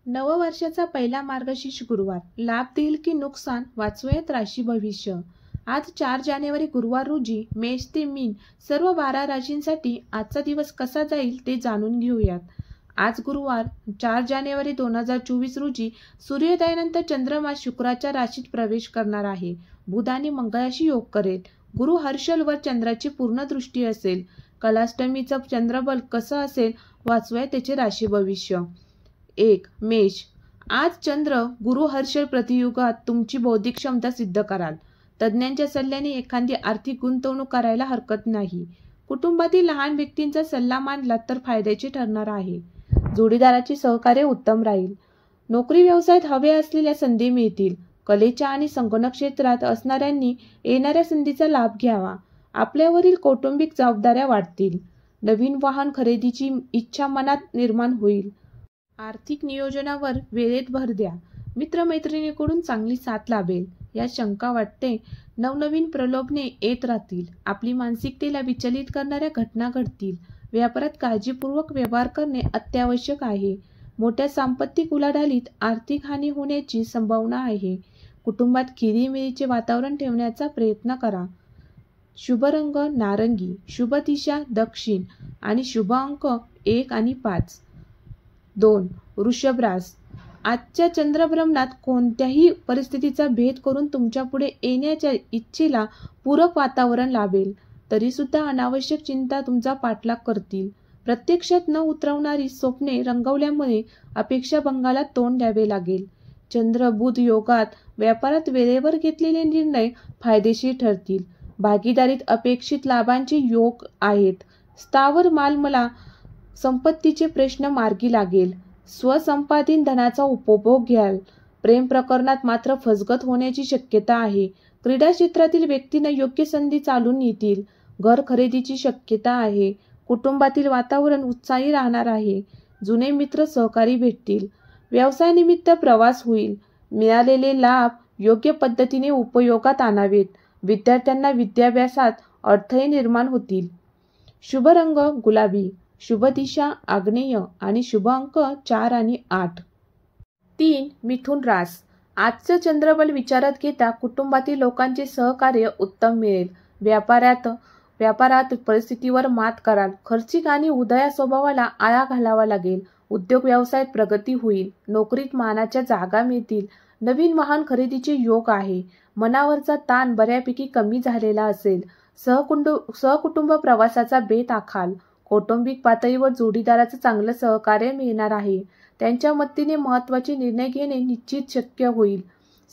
नववर्षाचा पहिला मार्गशीर्ष गुरुवार लाभ देईल की नुकसान, वाचूयात राशी भविष्य. आज 4 जानेवारी गुरुवार रोजी मेष ते मीन सर्व 12 राशींसाठी आजचा दिवस कसा जाईल ते जाणून घेऊयात. आज गुरुवार 4 जानेवारी 2024 रोजी सूर्योदयानंतर चंद्रमा शुक्राच्या राशीत प्रवेश करणार आहे. बुध आणि मंगळाशी योग करेल. गुरु हर्षलवर चंद्राची पूर्ण दृष्टी असेल. कलाष्टमीचं चंद्रबल कसं असेल वाचूया त्याचे राशी भविष्य. 1. मेष. आज चंद्र गुरु हर्षल प्रतियुगात तुमची बौद्धिक क्षमता सिद्ध कराल. तज्ज्ञांच्या सल्ल्याने एखादी आर्थिक गुंतवणूक करायला हरकत नाही. कुटुंबातील लहान व्यक्तींचा सल्ला मानला तर फायद्याचे ठरणार आहे. जोडीदाराचे सहकार्य उत्तम राहील. नोकरी व्यवसायात हवे असलेल्या संधी मिळतील. कलेच्या आणि संगणक क्षेत्रात असणाऱ्यांनी येणाऱ्या संधीचा लाभ घ्यावा. आपल्यावरील कौटुंबिक जबाबदाऱ्या वाढतील. नवीन वाहन खरेदीची इच्छा मनात निर्माण होईल. आर्थिक नियोजनावर वेळेत भर द्या. मित्रमैत्रिणीकडून चांगली साथ लाभेल. या शंका वाटते. नवनवीन प्रलोभने येत राहतील. आपली मानसिकतेला विचलित करणाऱ्या घटना घडतील. व्यापारात काळजीपूर्वक व्यवहार करणे अत्यावश्यक आहे. मोठ्या सांपत्तिक उलाढालीत आर्थिक हानी होण्याची संभावना आहे. कुटुंबात खिरीमिरीचे वातावरण ठेवण्याचा प्रयत्न करा. शुभ रंग नारंगी, शुभ दिशा दक्षिण आणि शुभ अंक 1 आणि 5. 2. वृषभ रास. आजच्या चंद्रभ्रमणात कोणत्याही परिस्थितीचा भेद करून तुमच्या पुढे येण्याच्या इच्छेला पूरक वातावरण लाभेल. तरी सुद्धा अनावश्यक चिंता तुमचा पाठलाग करतील. प्रत्यक्षात न उतरवणारी स्वप्ने रंगवल्यामुळे अपेक्षाभंगाला तोंड द्यावे लागेल. चंद्र बुध योगात व्यापारात वेळेवर घेतलेले निर्णय फायदेशीर ठरतील. भागीदारीत अपेक्षित लाभांचे योग आहेत. स्थावर मालमत्ता संपत्तीचे प्रश्न मार्गी लागेल. स्वसंपादित धनाचा उपभोग घ्याल. प्रेम प्रकरणात मात्र फसगत होण्याची शक्यता आहे. क्रीडा क्षेत्रातील व्यक्तींना योग्य संधी चालून येतील. घर खरेदीची शक्यता आहे. कुटुंबातील वातावरण उत्साही राहणार आहे. जुने मित्र सहकारी भेटतील. व्यवसायानिमित्त प्रवास होईल. मिळालेले लाभ योग्य पद्धतीने उपयोगात आणावेत. विद्यार्थ्यांना विद्याभ्यासात अडथळे निर्माण होतील. शुभ रंग गुलाबी, शुभ दिशा आग्नेय आणि शुभ अंक 4 आणि 8. 3. मिथुन रास. आजचं चंद्रबल विचारात घेता कुटुंबातील लोकांचे सहकार्य उत्तम मिळेल. व्यापारात परिस्थितीवर मात कराल. खर्चिक आणि उदया स्वभावाला आळा घालावा लागेल. उद्योग व्यवसायात प्रगती होईल. नोकरीत मानाच्या जागा मिळतील. नवीन वाहन खरेदीचे योग आहे. मनावरचा ताण बऱ्यापैकी कमी झालेला असेल. सहकुटुंब प्रवासाचा बेत आखाल. कौटुंबिक पातळीवर जोडीदाराचं चांगलं सहकार्य मिळणार आहे. त्यांच्या मदतीने महत्त्वाचे निर्णय घेणे निश्चित शक्य होईल.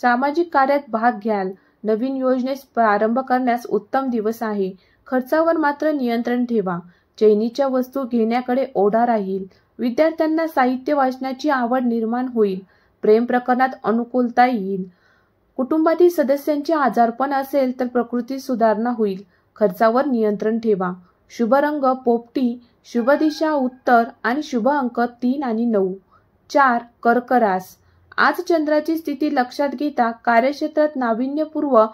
सामाजिक कार्यात भाग घ्याल. नवीन योजनेस प्रारंभ करण्यास उत्तम दिवस आहे. खर्चावर मात्र नियंत्रण ठेवा. चैनीच्या वस्तू घेण्याकडे ओढा राहील. विद्यार्थ्यांना साहित्य वाचनाची आवड निर्माण होईल. प्रेम प्रकरणात अनुकूलता येईल. कुटुंबातील सदस्यांचे आजारपण असेल तर प्रकृतीत सुधारणा होईल. खर्चावर नियंत्रण ठेवा. शुभ रंग पोपटी, शुभ दिशा उत्तर आणि शुभ अंक 3 आणि 9. 4. कर्क रास. आज चंद्राची स्थिती लक्षात घेता कार्यक्षेत्रात नाविन्यपूर्ण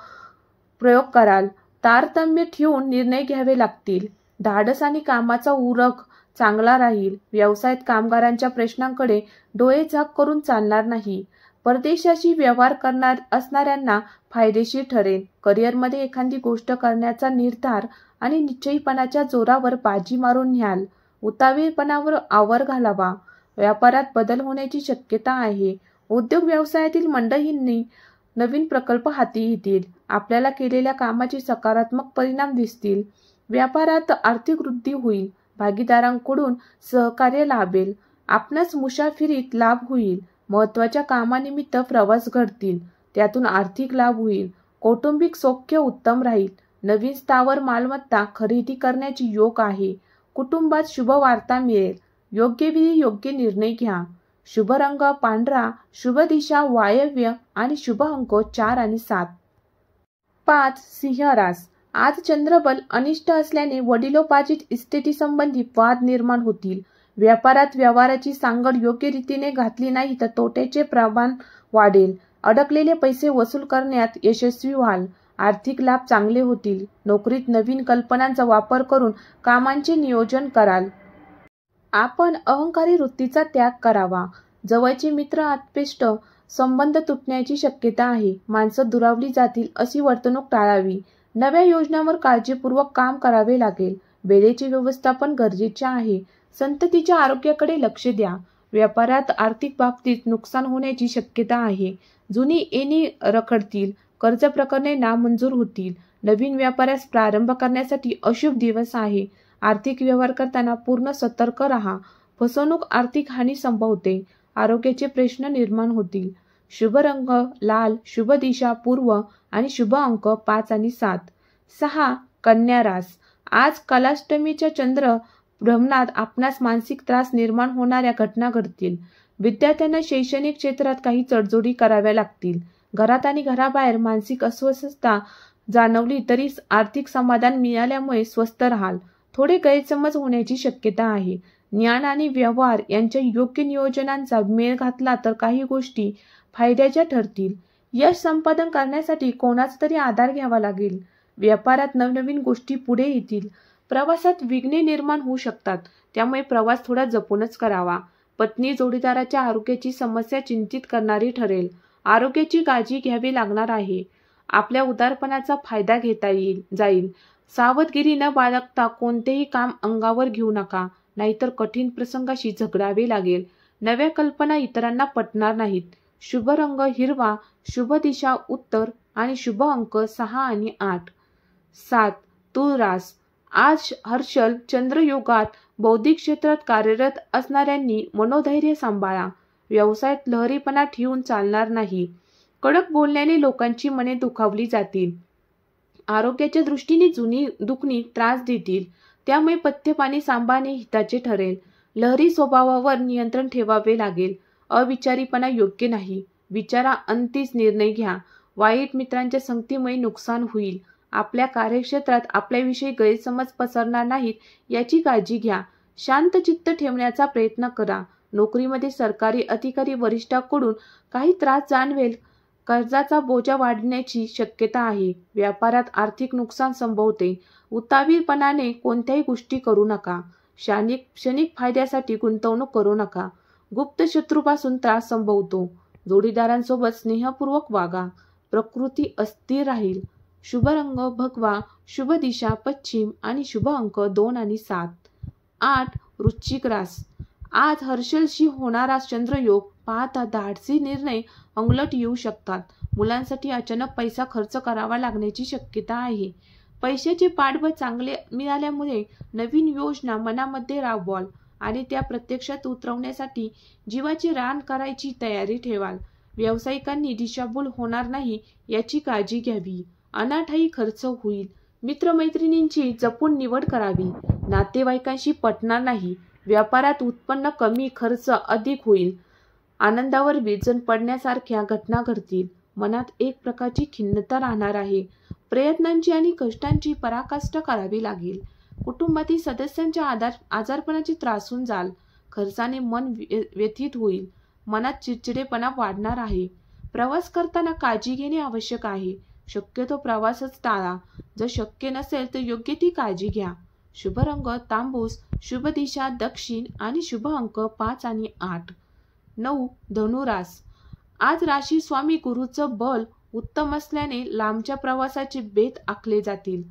प्रयोग कराल. तारतम्य ठेवून निर्णय घ्यावे लागतील. धाडस आणि कामाचा उरक चांगला राहील. व्यवसायात कामगारांच्या प्रश्नांकडे डोळे झाक करून चालणार नाही. परदेशाशी व्यवहार करणार असणाऱ्यांना फायदेशीर ठरेल. करिअरमध्ये एखादी गोष्ट करण्याचा निर्धार आणि निश्चयीपणाच्या जोरावर बाजी मारून न्याल. उतावीळपणावर आवर घालावा. व्यापारात बदल होण्याची शक्यता आहे. उद्योग व्यवसायातील मंडळींनी नवीन प्रकल्प हाती घेतील. आपल्याला केलेल्या कामाचे सकारात्मक परिणाम दिसतील. व्यापारात आर्थिक वृद्धी होईल. भागीदारांकडून सहकार्य लाभेल. आपणास मुसाफिरीत लाभ होईल. महत्त्वाच्या कामानिमित्त प्रवास घडतील. त्यातून आर्थिक लाभ होईल. कौटुंबिक सौख्य उत्तम राहील. नवीन स्थावर मालमत्ता खरेदी करण्याची योग आहे. कुटुंबात शुभ वार्ता मिळेल. योग्य वेळी योग्य निर्णय घ्या. शुभ रंग पांढरा, शुभ दिशा वायव्य आणि शुभ अंक 4 आणि 7. 5. सिंह रास. आज चंद्रबल अनिष्ट असल्याने वडिलोपार्जित इस्टेटी संबंधी वाद निर्माण होतील. व्यापारात व्यवहाराची सांगड योग्य रीतीने घातली नाही तर तोट्याचे प्रमाण वाढेल. अडकलेले पैसे वसूल करण्यात यशस्वी व्हाल. आर्थिक लाभ चांगले होतील. नोकरीत नवीन कल्पनांचा वापर करून कामांचे नियोजन कराल. आपण अहंकारी वृत्तीचा त्याग करावा. जवळचे मित्र आत्पेष्ट संबंध तुटण्याची शक्यता आहे. माणसं दुरावली जातील अशी वर्तणूक टाळावी. नव्या योजनांवर काळजीपूर्वक काम करावे लागेल. वेळेचे व्यवस्थापन गरजेचे आहे. संततीच्या आरोग्याकडे लक्ष द्या. व्यापारात आर्थिक बाबतीत नुकसान होण्याची शक्यता आहे. जुनी येणी रखडतील. कर्ज प्रकरणे नामंजूर होतील. नवीन व्यापारास प्रारंभ करण्यासाठी अशुभ दिवस आहे. आर्थिक व्यवहार करताना पूर्ण सतर्क राहा. फसवणूक आर्थिक हानी संभवते. आरोग्याचे प्रश्न निर्माण होतील. शुभ रंग लाल, शुभ दिशा पूर्व आणि शुभ अंक 5 आणि 7. 6. कन्या रास. आज कलाष्टमीच्या चंद्र भ्रमणात आपणास मानसिक त्रास निर्माण होणाऱ्या घटना घडतील. विद्यार्थ्यांना शैक्षणिक क्षेत्रात काही तडजोडी कराव्या लागतील. घरात आणि घराबाहेर मानसिक अस्वस्थता जाणवली तरी आर्थिक समाधान मिळाल्यामुळे स्वस्थ राहाल. थोडे गैरसमज होण्याची शक्यता आहे. ज्ञान आणि व्यवहार यांच्या योग्य नियोजनांचा मेळ घातला तर काही गोष्टी फायद्याच्या ठरतील. यश संपादन करण्यासाठी कोणाचा तरी आधार घ्यावा लागेल. व्यापारात नवनवीन गोष्टी पुढे येतील. प्रवासात विघ्ने निर्माण होऊ शकतात, त्यामुळे प्रवास थोडा जपूनच करावा. पत्नी जोडीदाराच्या आरोग्याची समस्या चिंतित करणारी ठरेल. आरोग्याची काळजी घ्यावी लागणार आहे. आपल्या उदारपणाचा फायदा घेता जाईल. सावधगिरी न बाळगता कोणतेही काम अंगावर घेऊ नका, नाहीतर कठीण प्रसंगाशी झगडावे लागेल. नव्या कल्पना इतरांना पटणार नाहीत. शुभ रंग हिरवा, शुभ दिशा उत्तर आणि शुभ अंक 6 आणि 8. 7. तुळ रास. आज हर्षल चंद्रयोगात बौद्धिक क्षेत्रात कार्यरत असणाऱ्यांनी मनोधैर्य सांभाळा. व्यवसायात लहरीपणा ठेवून चालणार नाही. कडक बोलण्याने लोकांची मने दुखावली जातील. आरोग्याच्या दृष्टीने जुनी दुखणी त्रास देतील, त्यामुळे पथ्यपाणी सांभाळणे हिताचे ठरेल. लहरी स्वभावावर नियंत्रण ठेवावे लागेल. अविचारीपणा योग्य नाही. विचारा अंतीच निर्णय घ्या. वाईट मित्रांच्या संगतीमुळे नुकसान होईल. आपल्या कार्यक्षेत्रात आपल्याविषयी गैरसमज पसरणार नाहीत याची काळजी घ्या. शांत चित्त ठेवण्याचा प्रयत्न करा. नोकरीमध्ये सरकारी अधिकारी वरिष्ठांकडून काही त्रास जाणवेल. कर्जाचा बोजा वाढण्याची शक्यता आहे. व्यापारात आर्थिक नुकसान संभवते. उतावीळपणाने कोणत्याही गोष्टी करू नका. क्षणिक फायद्यासाठी गुंतवणूक करू नका. गुप्त शत्रूपासून त्रास संभवतो. जोडीदारांसोबत स्नेहपूर्वक वागा. प्रकृती अस्थिर राहील. शुभ रंग भगवा, शुभ दिशा पश्चिम आणि शुभ अंक 2 आणि 7. 8. वृश्चिक रास. आज हर्षलशी होणारा चंद्रयोग पाहता धाडसी निर्णय अंगलट येऊ शकतात. मुलांसाठी अचानक पैसा खर्च करावा लागण्याची शक्यता आहे. पैशाचे पाठबळ चांगले मिळाल्यामुळे नवीन योजना मनामध्ये राबवाल आणि त्या प्रत्यक्षात उतरवण्यासाठी जीवाची रान करायची तयारी ठेवाल. व्यावसायिकांनी दिशाभूल होणार नाही याची काळजी घ्यावी. अनाठायी खर्च होईल. मित्रमैत्रिणींची जपून निवड करावी. नातेवाईकांशी पटणार नाही. व्यापारात उत्पन्न कमी, खर्च अधिक होईल. आनंदावर विरजण पडण्यासारख्या घटना घडतील. मनात एक प्रकारची खिन्नता राहणार आहे. प्रयत्नांची आणि कष्टांची पराकाष्ठा करावी लागेल. कुटुंबातील सदस्यांच्या आजारपणाची त्रासून जाल. खर्चाने मन व्यथित होईल. मनात चिडचिडेपणा वाढणार आहे. प्रवास करताना काळजी घेणे आवश्यक आहे. शक्यतो प्रवासच टाळा. जर शक्य नसेल तर योग्य ती काळजी घ्या. शुभ रंग तांबूस, शुभ दिशा दक्षिण आणि शुभ अंक 5 आणि 8. 9. धनुरास. आज राशी स्वामी गुरुचं बल उत्तम असल्याने लांबच्या प्रवासाचे बेत आखले जातील.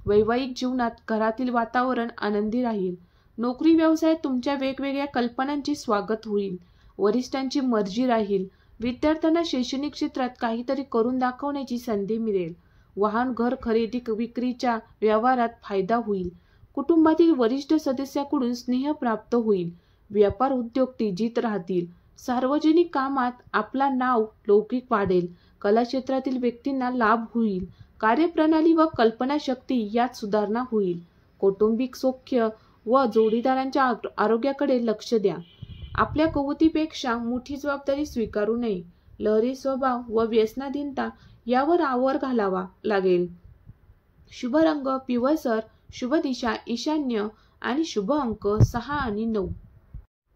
वैवाहिक जीवनात घरातील वातावरण आनंदी राहील. नोकरी व्यवसायात तुमच्या वेगवेगळ्या कल्पनांचे स्वागत होईल. वरिष्ठांची मर्जी राहील. विद्यार्थ्यांना शैक्षणिक क्षेत्रात काहीतरी करून दाखवण्याची संधी मिळेल. वाहन घर खरेदी विक्रीच्या व्यवहारात फायदा होईल. कुटुंबातील वरिष्ठ सदस्याकडून स्नेह प्राप्त होईल. व्यापार उद्योग तेजीत राहतील. सार्वजनिक कामात आपला नाव लौकिक वाढेल. कला क्षेत्रातील व्यक्तींना लाभ होईल. कार्यप्रणाली व कल्पनाशक्ती यात सुधारणा होईल. कौटुंबिक सौख्य व जोडीदारांच्या आरोग्याकडे लक्ष द्या. आपल्या कवतीपेक्षा मोठी जबाबदारी स्वीकारू नये. लहरी स्वभाव व व्यसनाधीनता यावर आवर घालावा लागेल. शुभ रंग पिवळसर, शुभ दिशा ईशान्य आणि शुभ अंक 6 आणि 9.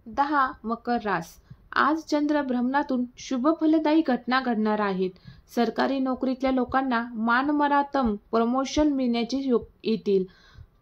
10. मकर रास. आज चंद्र भ्रमणातून शुभ फलदायी घटना घडणार आहेत. सरकारी नोकरीतल्या लोकांना मानमरातम प्रमोशन मिळण्याचे योग येतील.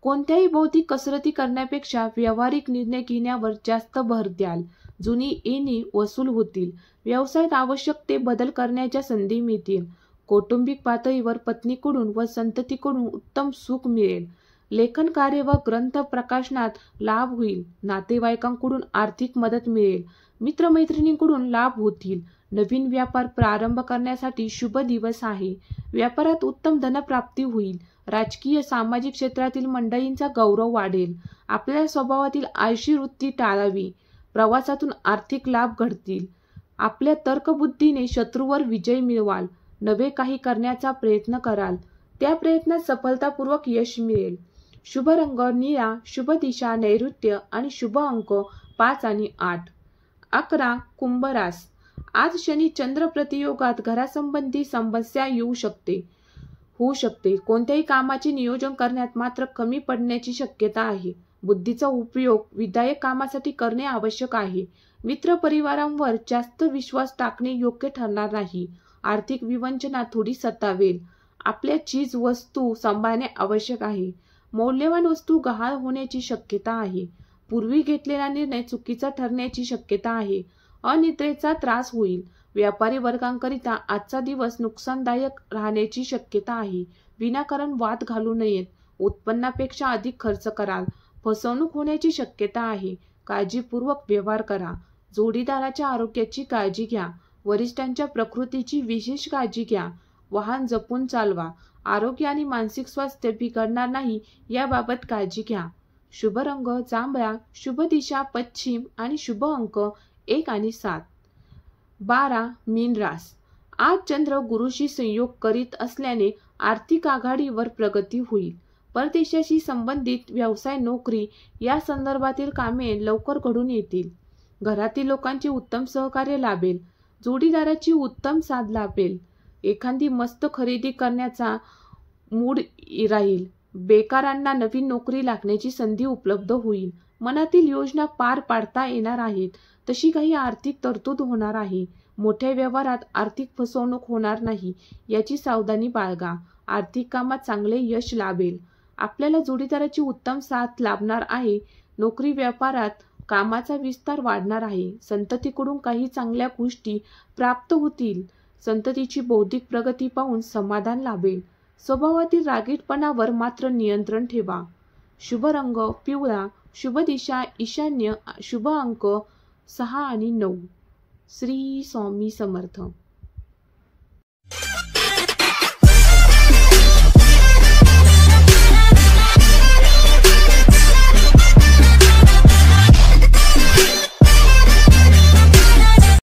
कोणत्याही भौतिक कसरती करण्यापेक्षा व्यावहारिक निर्णय घेण्यावर जास्त भर द्याल. जुनी येणी वसूल होतील. व्यवसायात आवश्यक ते बदल करण्याच्या संधी मिळतील. कौटुंबिक पातळीवर पत्नीकडून व संततीकडून उत्तम सुख मिळेल. लेखन कार्य व ग्रंथ प्रकाशनात लाभ होईल. नातेवाईकांकडून आर्थिक मदत मिळेल. मित्रमैत्रिणींकडून लाभ होतील. नवीन व्यापार प्रारंभ करण्यासाठी शुभ दिवस आहे. व्यापारात उत्तम धनप्राप्ती होईल. राजकीय सामाजिक क्षेत्रातील मंडळींचा गौरव वाढेल. आपल्या स्वभावातील आळशी वृत्ती टाळावी. प्रवासातून आर्थिक लाभ घडतील. आपल्या तर्कबुद्धीने शत्रूवर विजय मिळवाल. नवे काही करण्याचा प्रयत्न कराल. त्या प्रयत्नात सफलतापूर्वक यश मिळेल. शुभ रंग निळा, शुभ दिशा नैऋत्य आणि शुभ अंक 5 आणि 8. 11. कुंभ रास. आज शनी चंद्र प्रतियोगात घरासंबंधी समस्या होऊ शकते. कोणत्याही कामाचे नियोजन करण्यात मात्र कमी पडण्याची शक्यता आहे. बुद्धीचा उपयोग विधायक कामासाठी करणे आवश्यक आहे. मित्र परिवारांवर जास्त विश्वास टाकणे योग्य ठरणार नाही. आर्थिक विवंचना थोडी सतावेल. आपल्या चीज वस्तू सांभाळणे आवश्यक आहे. मौल्यवान वस्तू गहाळ होण्याची शक्यता आहे. पूर्वी घेतलेला निर्णय चुकीचा ठरण्याची शक्यता आहे. अनिद्रेचा त्रास होईल. व्यापारी वर्गांकरिता आजचा दिवस नुकसानदायक राहण्याची शक्यता आहे. विनाकारण वाद घालू नयेत. उत्पन्नापेक्षा अधिक खर्च कराल. फसवणूक होण्याची शक्यता आहे. काळजीपूर्वक व्यवहार करा. जोडीदाराच्या आरोग्याची काळजी घ्या. वरिष्ठांच्या प्रकृतीची विशेष काळजी घ्या. वाहन जपून चालवा. आरोग्य आणि मानसिक स्वास्थ्य बिघडणार नाही याबाबत काळजी घ्या. शुभ रंग जांभळा, शुभ दिशा पश्चिम आणि शुभ अंक 1 आणि 7. 12. मीन रास. आज चंद्र गुरुशी संयोग करीत असल्याने आर्थिक आघाडीवर प्रगती होईल. परदेशाशी संबंधित व्यवसाय नोकरी या संदर्भातील कामे लवकर घडून येतील. घरातील लोकांचे उत्तम सहकार्य लाभेल. जोडीदाराची उत्तम साथ लाभेल. एखादी मस्त खरेदी करण्याचा मूड राहील. बेकारांना नवीन नोकरी लागण्याची संधी उपलब्ध होईल. मनातील योजना पार पाडता येणार आहेत. तशी काही आर्थिक तरतूद होणार आहे. मोठ्या व्यवहारात आर्थिक फसवणूक होणार नाही याची सावधानी बाळगा. आर्थिक कामात चांगले यश लाभेल. आपल्याला जोडीदाराची उत्तम साथ लाभणार आहे. नोकरी व्यापारात कामाचा विस्तार वाढणार आहे. संततीकडून काही चांगल्या गोष्टी प्राप्त होतील. संततीची बौद्धिक प्रगती पाहून समाधान लाभेल. स्वभावातील रागीटपणावर मात्र नियंत्रण ठेवा. शुभ रंग पिवळा, शुभ दिशा ईशान्य, शुभ अंक 6 आणि 9. श्री स्वामी समर्थ.